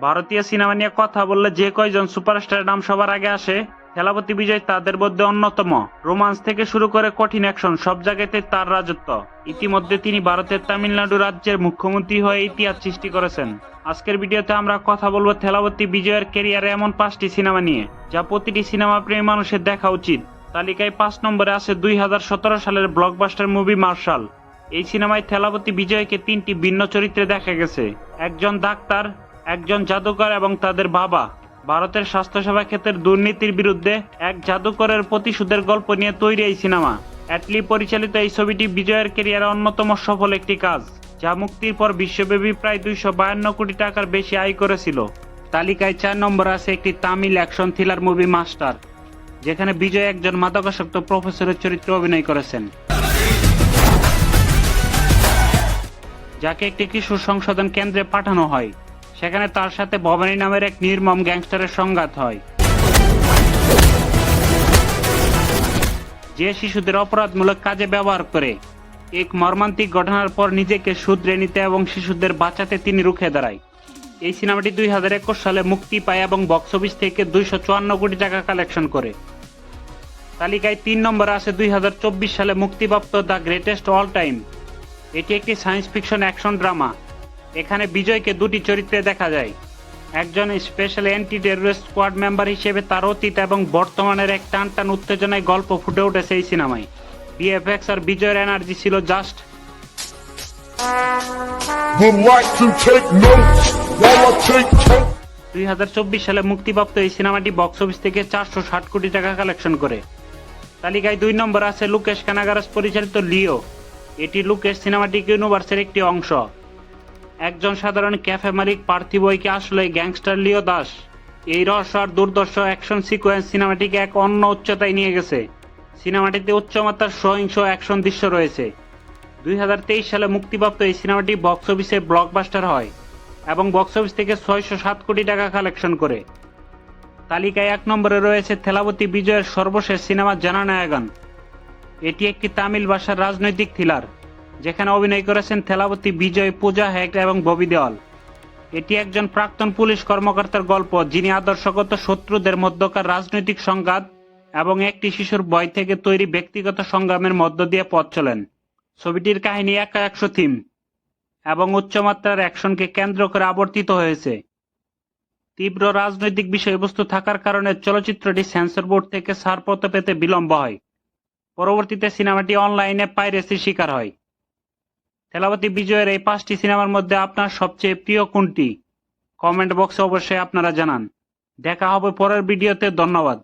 ভারতীয় সিনেমা নিয়ে কথা বললে যে কয়জন সুপারস্টারের নাম সবার আগে আসে, থেলাপতি বিজয় তাদের মধ্যে অন্যতম। রোমান্স থেকে শুরু করে কঠিন অ্যাকশন সব জায়গাতে তার রাজত্ব। ইতিমধ্যে তিনি ভারতের তামিলনাড়ু রাজ্যের মুখ্যমন্ত্রী হয়ে ইতিহাস সৃষ্টি করেছেন। আজকের ভিডিওতে আমরা কথা বলবো থেলাপতি বিজয়ের ক্যারিয়ারে এমন 5টি সিনেমা নিয়ে, যা প্রতিটি সিনেমা প্রেমী মানুষের দেখা উচিত। তালিকায় 5 নম্বরে আছে 2017 সালের ব্লকবাস্টার মুভি মার্শাল। এই সিনেমায় থেলাপতি বিজয়কে 3টি ভিন্ন চরিত্রে দেখা গেছে: একজন ডাক্তার, একজন জাদুকর এবং তাদের বাবা। ভারতের স্বাস্থ্যসেবা ক্ষেত্রের দুর্নীতির বিরুদ্ধে এক জাদুকরের প্রতিশোধের গল্প নিয়ে তৈরি এই সিনেমা। অ্যাটলি পরিচালিত এই ছবিটি বিজয়ের ক্যারিয়ারে অন্যতম সফল একটি কাজ, যা মুক্তির পর বিশ্বব্যাপী প্রায় 252 কোটি টাকার বেশি আয় করেছিল। তালিকায় 4 নম্বরে আছে একটি Tamil action thriller movie master, যেখানে বিজয় একজন মাদকাসক্ত প্রফেসরের চরিত্রে অভিনয় করেছেন, যাকে একটি কিশোর সংশোধন কেন্দ্রে পাঠানো হয়। সেখানে তার সাথে ভবানী নামের এক নির্মম গ্যাংস্টারের সংঘাত হয়, যে শিশুদের অপরাধমূলক কাজে ব্যবহার করে। এক মর্মান্তিক ঘটনার পর নিজেকে শুধরে নিতে এবং শিশুদের বাঁচাতে তিনি রুখে দাঁড়ায়। এই সিনেমাটি 2021 সালে মুক্তি পায় এবং বক্স অফিস থেকে 254 কোটি টাকা কালেকশন করে। তালিকায় 3 নম্বরে আছে 2024 সালে মুক্তিপ্রাপ্ত দ্য গ্রেটেস্ট অল টাইম। এটি একটি সায়েন্স ফিকশন অ্যাকশন ড্রামা। এখানে বিজয়কে 2টি চরিত্রে দেখা যায়: একজন special anti terrorist squad member হিসেবে তার অতীত এবং বর্তমানের এক টান টান উত্তেজনায় গল্প ফুটে উঠেছে এই সিনেমায়। ভিএফএক্স আর বিজয়ের এনার্জি ছিল জাস্ট। 2024 সালে মুক্তিপ্রাপ্ত এই সিনেমাটি বক্স অফিস থেকে 460 কোটি টাকা কালেকশন করে। তালিকায় 2 নম্বর আছে লোকেশ কানাগারাস পরিচালিত লিও। এটি লোকেশ সিনেমাটিক ইউনিভার্সের একটি অংশ। একজন সাধারণ ক্যাফে মালিক পার্থিবইকে আসলে গ্যাংস্টার লিও দাস। এই রহস্য আর দুর্ধর্ষ অ্যাকশন সিকোয়েন্স সিনেমাটিকে এক অন্য উচ্চতায় নিয়ে গেছে। সিনেমাটিতে উচ্চমাত্রার সহিংস অ্যাকশন দৃশ্য রয়েছে। 2023 সালে মুক্তিপ্রাপ্ত এই সিনেমাটি বক্স অফিসে ব্লকবাস্টার হয় এবং বক্স অফিস থেকে 607 কোটি টাকা কালেকশন করে। তালিকায় 1 নম্বরে রয়েছে থেলাপতি বিজয়ের সর্বশেষ সিনেমা জননায়কন। এটি একটি তামিল ভাষার রাজনৈতিক থ্রিলার, যেখানে অভিনয় করেছেন থেলাপতি বিজয়, পূজা হেগড়ে এবং ববি দেওয়াল। এটি একজন প্রাক্তন পুলিশ কর্মকর্তার গল্প, যিনি আদর্শগত শত্রুদের মধ্যকার রাজনৈতিক সংঘাত এবং একটি শিশুর ভয় থেকে তৈরি ব্যক্তিগত সংগ্রামের মধ্য দিয়ে পথ চলেন। ছবিটির কাহিনী একাংশ থিম এবং উচ্চমাত্রার অ্যাকশনকে কেন্দ্র করে আবর্তিত হয়েছে। তীব্র রাজনৈতিক বিষয়বস্তু থাকার কারণে চলচ্চিত্রটি সেন্সর বোর্ড থেকে ছাড়পত্র পেতে বিলম্ব হয়। পরবর্তীতে সিনেমাটি অনলাইনে পাইরেসির শিকার হয়। থেলাপতি বিজয়ের এই 5টি সিনেমার মধ্যে আপনার সবচেয়ে প্রিয় কোনটি? কমেন্ট বক্সে অবশ্যই আপনারা জানান। দেখা হবে পরের ভিডিওতে। ধন্যবাদ।